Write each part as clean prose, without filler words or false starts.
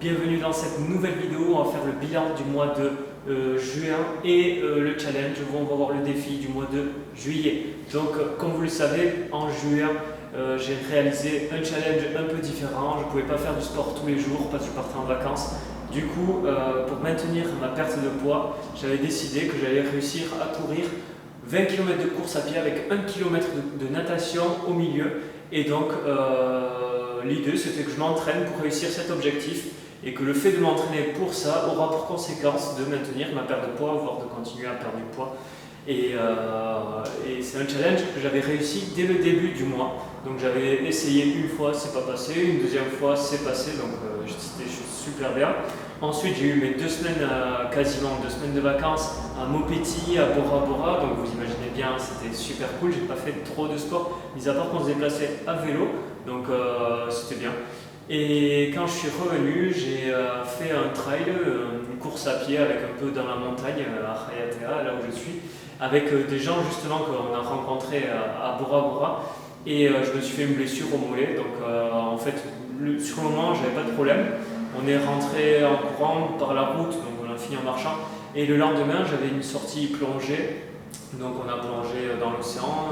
bienvenue dans cette nouvelle vidéo. On va faire le bilan du mois de juin et le challenge où on va voir le défi du mois de juillet. Donc comme vous le savez, en juin j'ai réalisé un challenge un peu différent. Je ne pouvais pas faire du sport tous les jours parce que je partais en vacances. Du coup, pour maintenir ma perte de poids, j'avais décidé que j'allais réussir à courir 20 km de course à pied avec 1 km de natation au milieu. Et donc, l'idée c'était que je m'entraîne pour réussir cet objectif et que le fait de m'entraîner pour ça aura pour conséquence de maintenir ma perte de poids, voire de continuer à perdre du poids. Et c'est un challenge que j'avais réussi dès le début du mois. Donc j'avais essayé une fois, c'est pas passé, une deuxième fois, c'est passé, donc c'était super bien. Ensuite j'ai eu mes 2 semaines, quasiment 2 semaines de vacances à Maupetit, à Bora Bora, donc vous imaginez bien, c'était super cool. J'ai pas fait trop de sport, mis à part qu'on se déplaçait à vélo, donc c'était bien. Et quand je suis revenu, j'ai fait un trail, une course à pied avec un peu dans la montagne, à Hayatea, là où je suis, avec des gens justement qu'on a rencontrés à Bora Bora. Et je me suis fait une blessure au mollet, donc en fait, sur le moment, j'avais pas de problème. On est rentré en courant par la route, donc on a fini en marchant. Et le lendemain, j'avais une sortie plongée, donc on a plongé dans l'océan,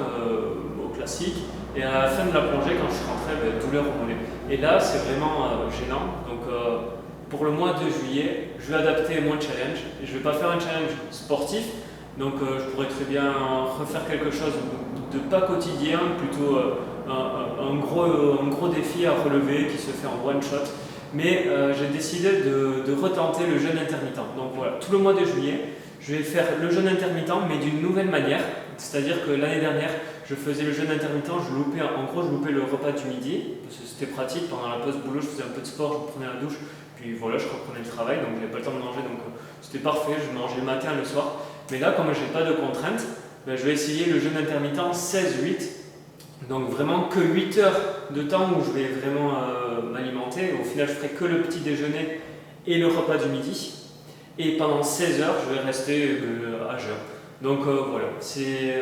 au classique. Et à la fin de la plongée, quand je suis rentré, douleur au mollet. Et là, c'est vraiment gênant. Donc pour le mois de juillet, je vais adapter mon challenge. Je ne vais pas faire un challenge sportif, donc je pourrais très bien refaire quelque chose de pas quotidien, plutôt un gros défi à relever qui se fait en one shot. Mais j'ai décidé de retenter le jeûne intermittent. Donc voilà, tout le mois de juillet, je vais faire le jeûne intermittent, mais d'une nouvelle manière. C'est-à-dire que l'année dernière, je faisais le jeûne intermittent, je loupais le repas du midi, parce que c'était pratique. Pendant la pause boulot, je faisais un peu de sport, je prenais la douche, puis voilà, je reprenais le travail, donc je n'avais pas le temps de manger, donc c'était parfait, je mangeais le matin et le soir. Mais là, comme je n'ai pas de contraintes, je vais essayer le jeûne intermittent 16-8. Donc vraiment que 8 heures de temps où je vais vraiment m'alimenter. Au final, je ferai que le petit déjeuner et le repas du midi. Et pendant 16 heures, je vais rester à jeun. Donc voilà, c'est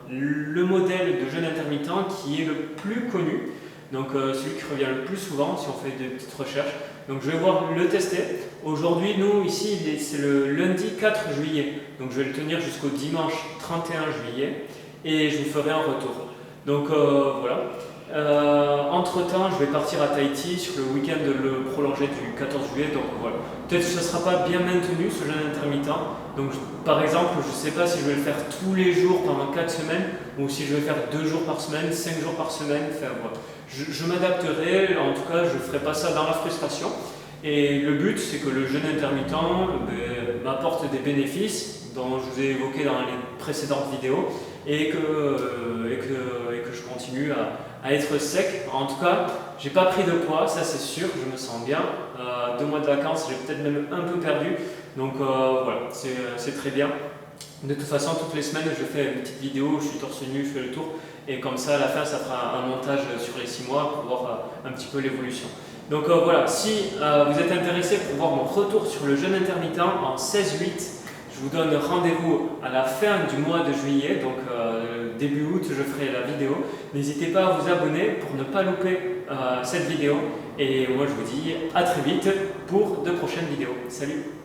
le modèle de jeûne intermittent qui est le plus connu. Donc celui qui revient le plus souvent si on fait des petites recherches. Donc je vais le tester. Aujourd'hui, nous ici, c'est le lundi 4 juillet. Donc je vais le tenir jusqu'au dimanche 31 juillet. Et je vous ferai un retour. Donc voilà. Entre temps, je vais partir à Tahiti sur le week-end le prolongé du 14 juillet. Donc voilà. Peut-être que ce ne sera pas bien maintenu ce jeûne intermittent. Donc par exemple, je ne sais pas si je vais le faire tous les jours pendant 4 semaines ou si je vais faire 2 jours par semaine, 5 jours par semaine. Enfin, voilà. Je m'adapterai. En tout cas, je ne ferai pas ça dans la frustration. Et le but, c'est que le jeûne intermittent m'apporte des bénéfices dont je vous ai évoqué dans les précédentes vidéos et que je continue à être sec. En tout cas, j'ai pas pris de poids, ça c'est sûr, je me sens bien. 2 mois de vacances, j'ai peut-être même un peu perdu. Donc voilà, c'est très bien. De toute façon, toutes les semaines, je fais une petite vidéo où je suis torse nu, je fais le tour. Et comme ça, à la fin, ça fera un montage sur les 6 mois pour voir un petit peu l'évolution. Donc voilà, si vous êtes intéressé pour voir mon retour sur le jeûne intermittent en 16-8, je vous donne rendez-vous à la fin du mois de juillet, donc début août, je ferai la vidéo. N'hésitez pas à vous abonner pour ne pas louper cette vidéo. Et moi, je vous dis à très vite pour de prochaines vidéos. Salut!